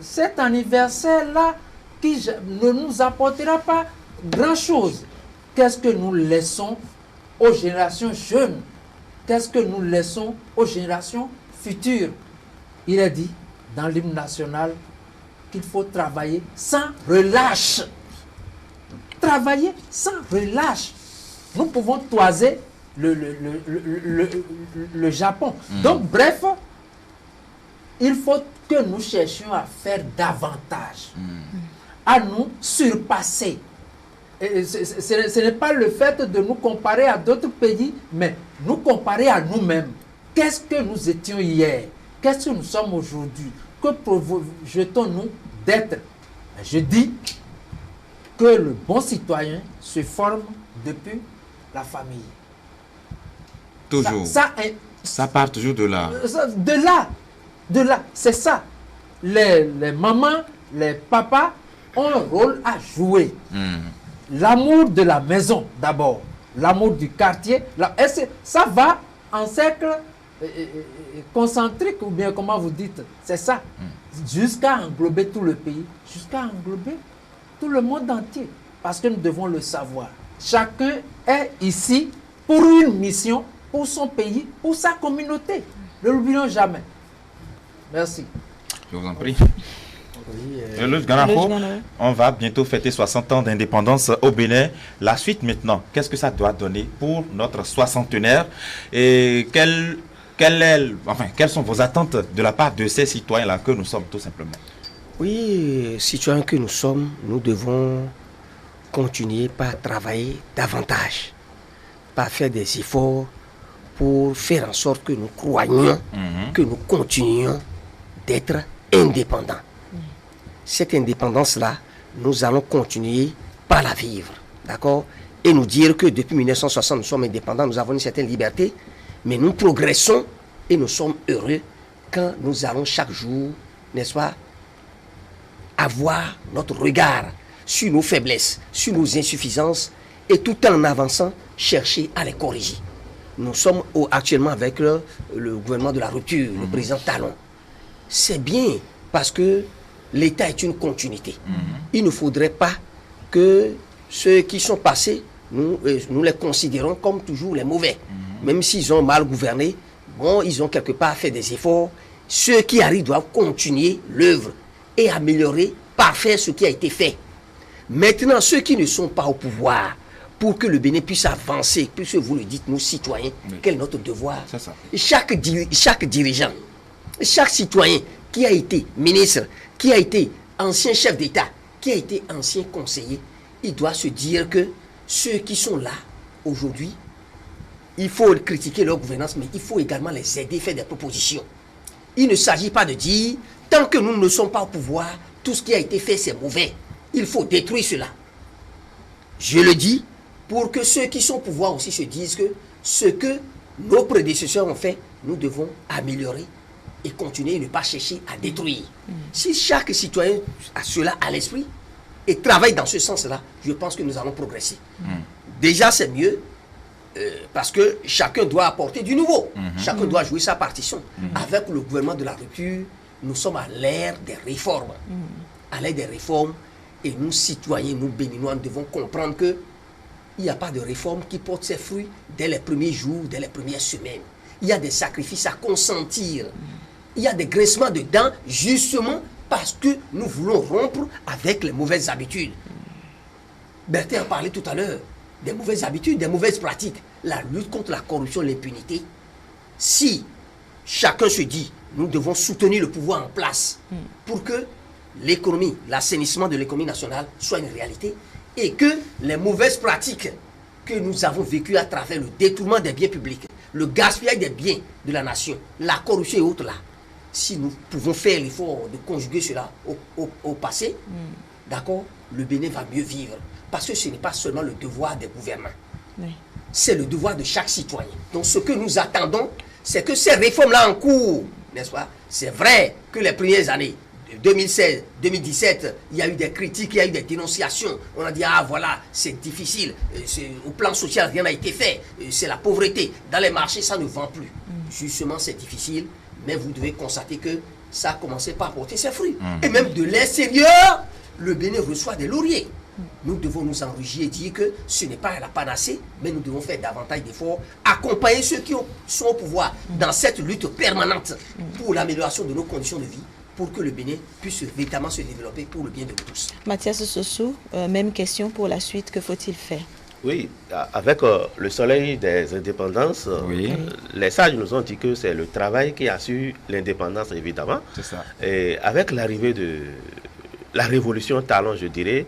cet anniversaire-là qui ne nous apportera pas grand-chose. Qu'est-ce que nous laissons aux générations jeunes? Qu'est-ce que nous laissons aux générations futures? Il est dit dans l'hymne national qu'il faut travailler sans relâche. Travailler sans relâche. Nous pouvons toiser le Japon. Donc, bref, il faut que nous cherchions à faire davantage, à nous surpasser. Et ce n'est pas le fait de nous comparer à d'autres pays, mais nous comparer à nous-mêmes. Qu'est-ce que nous étions hier? Qu'est-ce que nous sommes aujourd'hui? Que projetons-nous d'être? Je dis que le bon citoyen se forme depuis la famille. Toujours. Ça part toujours de là. De là. C'est ça. Les mamans, les papas ont un rôle à jouer. L'amour de la maison, d'abord. L'amour du quartier. Ça va en cercle concentrique, ou bien comment vous dites. C'est ça. Jusqu'à englober tout le pays. Jusqu'à englober tout le monde entier. Parce que nous devons le savoir. Chacun est ici pour une mission, pour son pays, pour sa communauté. Ne l'oublions jamais. Merci. Je vous en prie. Le Ganafo, on va bientôt fêter 60 ans d'indépendance au Bénin. La suite maintenant, qu'est-ce que ça doit donner pour notre soixantenaire? Et quelles sont vos attentes de la part de ces citoyens-là que nous sommes tout simplement? Oui, citoyens que nous sommes, nous devons continuer par travailler davantage, par faire des efforts pour faire en sorte que nous croyions, que nous continuions d'être indépendants. Cette indépendance-là, nous allons continuer par la vivre, d'accord? et nous dire que depuis 1960, nous sommes indépendants, nous avons une certaine liberté, mais nous progressons et nous sommes heureux quand nous allons chaque jour, n'est-ce pas, avoir notre regard sur nos faiblesses, sur nos insuffisances, et tout en avançant, chercher à les corriger. Nous sommes actuellement avec le gouvernement de la rupture, le président Talon. C'est bien parce que l'État est une continuité. Il ne faudrait pas que ceux qui sont passés, nous les considérons comme toujours les mauvais. Même s'ils ont mal gouverné, bon, ils ont quelque part fait des efforts. Ceux qui arrivent doivent continuer l'œuvre et améliorer, parfaire ce qui a été fait. Maintenant, ceux qui ne sont pas au pouvoir, pour que le Bénin puisse avancer, puisque vous le dites, nous citoyens, quel est notre devoir? C'est ça. Chaque dirigeant, chaque citoyen qui a été ministre, qui a été ancien chef d'État, qui a été ancien conseiller, il doit se dire que ceux qui sont là aujourd'hui, il faut critiquer leur gouvernance, mais il faut également les aider, faire des propositions. Il ne s'agit pas de dire, tant que nous ne sommes pas au pouvoir, tout ce qui a été fait, c'est mauvais. Il faut détruire cela. Je le dis pour que ceux qui sont au pouvoir aussi se disent que ce que nos prédécesseurs ont fait, nous devons améliorer et continuer et ne pas chercher à détruire. Si chaque citoyen a cela à l'esprit et travaille dans ce sens-là, je pense que nous allons progresser. Déjà, c'est mieux parce que chacun doit apporter du nouveau. Chacun doit jouer sa partition. Avec le gouvernement de la rupture, nous sommes à l'ère des réformes. À l'ère des réformes, et nous, citoyens, nous, Béninois, nous devons comprendre que il n'y a pas de réforme qui porte ses fruits dès les premiers jours, dès les premières semaines. Il y a des sacrifices à consentir. Il y a des graissements de dents, justement parce que nous voulons rompre avec les mauvaises habitudes. Bertin a parlé tout à l'heure des mauvaises habitudes, des mauvaises pratiques. La lutte contre la corruption, l'impunité. Si chacun se dit, nous devons soutenir le pouvoir en place pour que l'économie, l'assainissement de l'économie nationale soit une réalité et que les mauvaises pratiques que nous avons vécues à travers le détournement des biens publics, le gaspillage des biens de la nation, la corruption et autres là, si nous pouvons faire l'effort de conjuguer cela au passé, d'accord, le Bénin va mieux vivre. Parce que ce n'est pas seulement le devoir des gouvernants, c'est le devoir de chaque citoyen. Donc ce que nous attendons, c'est que ces réformes-là en cours, n'est-ce pas, c'est vrai que les premières années, 2016, 2017, il y a eu des critiques, il y a eu des dénonciations. On a dit, ah voilà, c'est difficile. Au plan social, rien n'a été fait. C'est la pauvreté. Dans les marchés, ça ne vend plus. Justement, c'est difficile. Mais vous devez constater que ça a commencé par porter ses fruits. Et même de l'extérieur, le Bénin reçoit des lauriers. Nous devons nous enrichir et dire que ce n'est pas la panacée, mais nous devons faire davantage d'efforts, accompagner ceux qui sont au pouvoir dans cette lutte permanente pour l'amélioration de nos conditions de vie, pour que le Bénin puisse véritablement se développer pour le bien de tous. Mathias Sossou, même question pour la suite, que faut-il faire? Oui, avec le soleil des indépendances, les sages nous ont dit que c'est le travail qui assure l'indépendance, évidemment. C'est ça. Et avec l'arrivée de la révolution Talon, je dirais,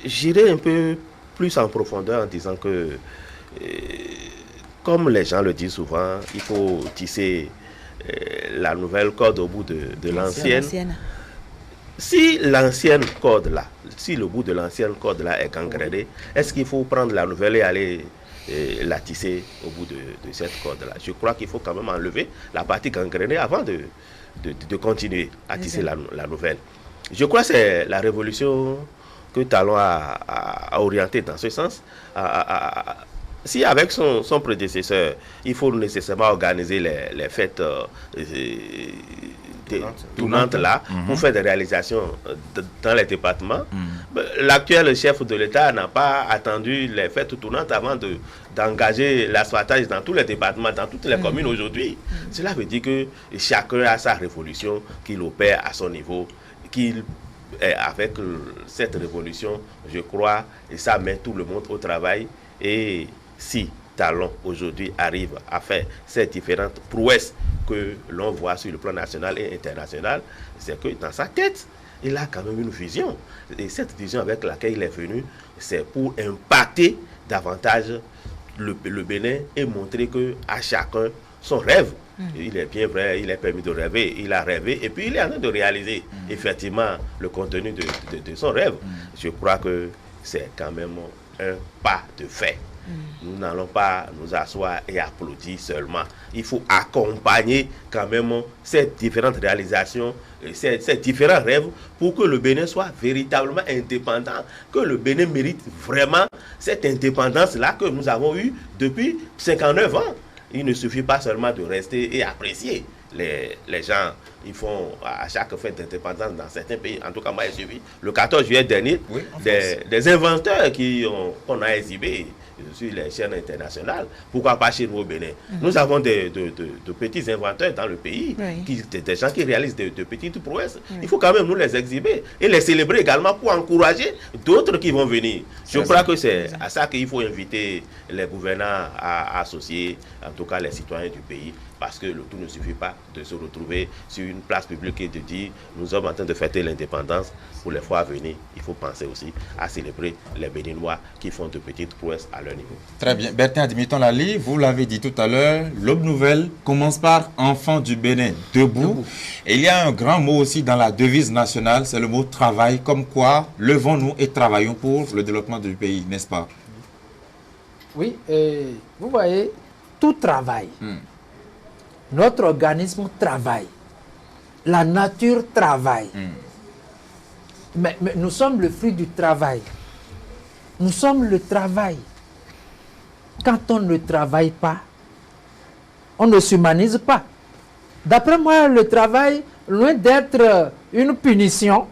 j'irai un peu plus en profondeur en disant que, comme les gens le disent souvent, il faut tisser la nouvelle corde au bout de l'ancienne. Si l'ancienne corde là, si le bout de l'ancienne corde là est gangréné, est-ce qu'il faut prendre la nouvelle et aller la tisser au bout de cette corde là? Je crois qu'il faut quand même enlever la partie gangrénée avant de continuer à tisser la nouvelle. Je crois que c'est la révolution que Talon a orientée dans ce sens. Si avec son prédécesseur, il faut nécessairement organiser les fêtes tournantes là, pour faire des réalisations dans les départements, l'actuel chef de l'État n'a pas attendu les fêtes tournantes avant d'engager l'asphaltage dans tous les départements, dans toutes les communes aujourd'hui. Cela veut dire que chacun a sa révolution qu'il opère à son niveau, avec cette révolution, je crois, et ça met tout le monde au travail. Et si Talon aujourd'hui arrive à faire ces différentes prouesses que l'on voit sur le plan national et international, c'est que dans sa tête, il a quand même une vision. Et cette vision avec laquelle il est venu, c'est pour impacter davantage le Bénin et montrer qu'à chacun son rêve. Il est bien vrai, il est permis de rêver, il a rêvé et puis il est en train de réaliser effectivement le contenu de son rêve. Je crois que c'est quand même un pas de fait. Nous n'allons pas nous asseoir et applaudir seulement. Il faut accompagner quand même ces différentes réalisations, ces différents rêves pour que le Bénin soit véritablement indépendant, que le Bénin mérite vraiment cette indépendance-là que nous avons eue depuis 59 ans. Il ne suffit pas seulement de rester et apprécier. Les gens, ils font à chaque fête d'indépendance dans certains pays. En tout cas, moi, j'ai suivi le 14 juillet dernier des inventeurs qu'on a exhibés sur les chaînes internationales. Pourquoi pas chez nous au Bénin? Nous avons de petits inventeurs dans le pays, des gens qui réalisent de petites prouesses. Il faut quand même nous les exhiber et les célébrer également pour encourager d'autres qui vont venir. Je crois que c'est à ça qu'il faut inviter les gouvernants à associer, en tout cas les citoyens du pays, parce que le tout ne suffit pas de se retrouver sur une place publique et de dire nous sommes en train de fêter l'indépendance. Pour les fois à venir, il faut penser aussi à célébrer les Béninois qui font de petites prouesses à leur niveau. Très bien. Bertin Adimiton-Lali, vous l'avez dit tout à l'heure, l'Aube Nouvelle commence par Enfants du Bénin, debout. Et il y a un grand mot aussi dans la devise nationale, c'est le mot travail, comme quoi levons-nous et travaillons pour le développement du pays, n'est-ce pas? Oui, vous voyez, tout travail. Notre organisme travaille. La nature travaille. Mais nous sommes le fruit du travail. Nous sommes le travail. Quand on ne travaille pas, on ne s'humanise pas. D'après moi, le travail, loin d'être une punition,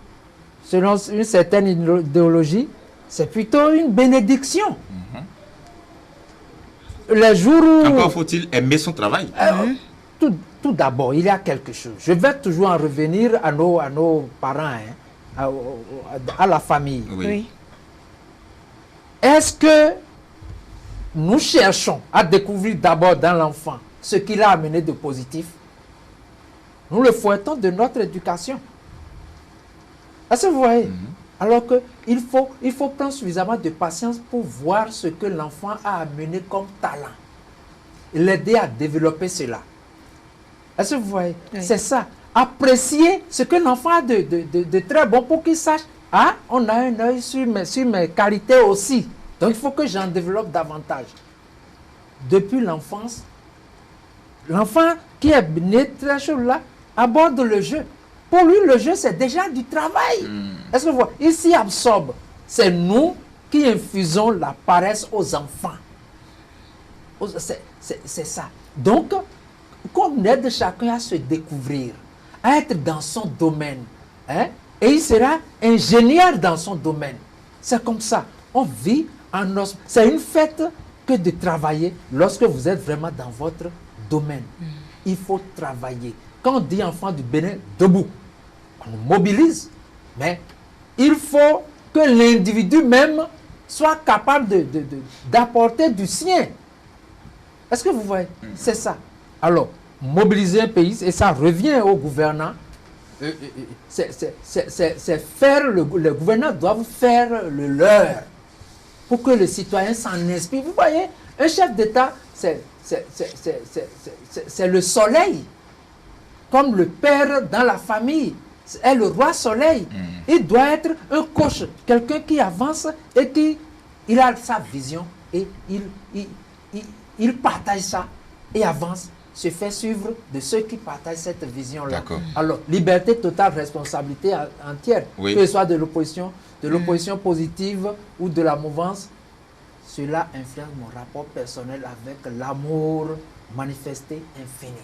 selon une certaine idéologie, c'est plutôt une bénédiction. Les jours où... Encore faut-il aimer son travail. Tout d'abord, il y a quelque chose. Je vais toujours en revenir à nos parents, à la famille. Oui. Est-ce que nous cherchons à découvrir d'abord dans l'enfant ce qu'il a amené de positif? Nous le fouettons de notre éducation. Est-ce que vous voyez? Alors qu'il faut prendre suffisamment de patience pour voir ce que l'enfant a amené comme talent. L'aider à développer cela. Est-ce que vous voyez? Oui. C'est ça. Apprécier ce que l'enfant a de très bon pour qu'il sache. Ah, on a un œil sur mes qualités aussi. Donc il faut que j'en développe davantage. Depuis l'enfance, l'enfant qui est né très chaud là, aborde le jeu. Pour lui, le jeu, c'est déjà du travail. Est-ce que vous voyez? Il s'y absorbe. C'est nous qui infusons la paresse aux enfants. C'est ça. Donc, qu'on aide chacun à se découvrir, à être dans son domaine. Et il sera ingénieur dans son domaine. C'est comme ça. On vit en os. C'est une fête que de travailler lorsque vous êtes vraiment dans votre domaine. Il faut travailler. Quand on dit enfant du Bénin, debout, on nous mobilise. Mais il faut que l'individu même soit capable d'apporter du sien. Est-ce que vous voyez? C'est ça. Alors, mobiliser un pays, et ça revient aux gouvernants, c'est faire, le gouvernant doit faire le leur pour que le citoyen s'en inspire. Vous voyez, un chef d'État, c'est le soleil, comme le père dans la famille, est le roi soleil. Il doit être un coach, quelqu'un qui avance et qui il a sa vision et il partage ça et avance, se fait suivre de ceux qui partagent cette vision-là. Alors, liberté totale, responsabilité entière, que ce soit de l'opposition positive ou de la mouvance, cela influence mon rapport personnel avec l'amour manifesté infini.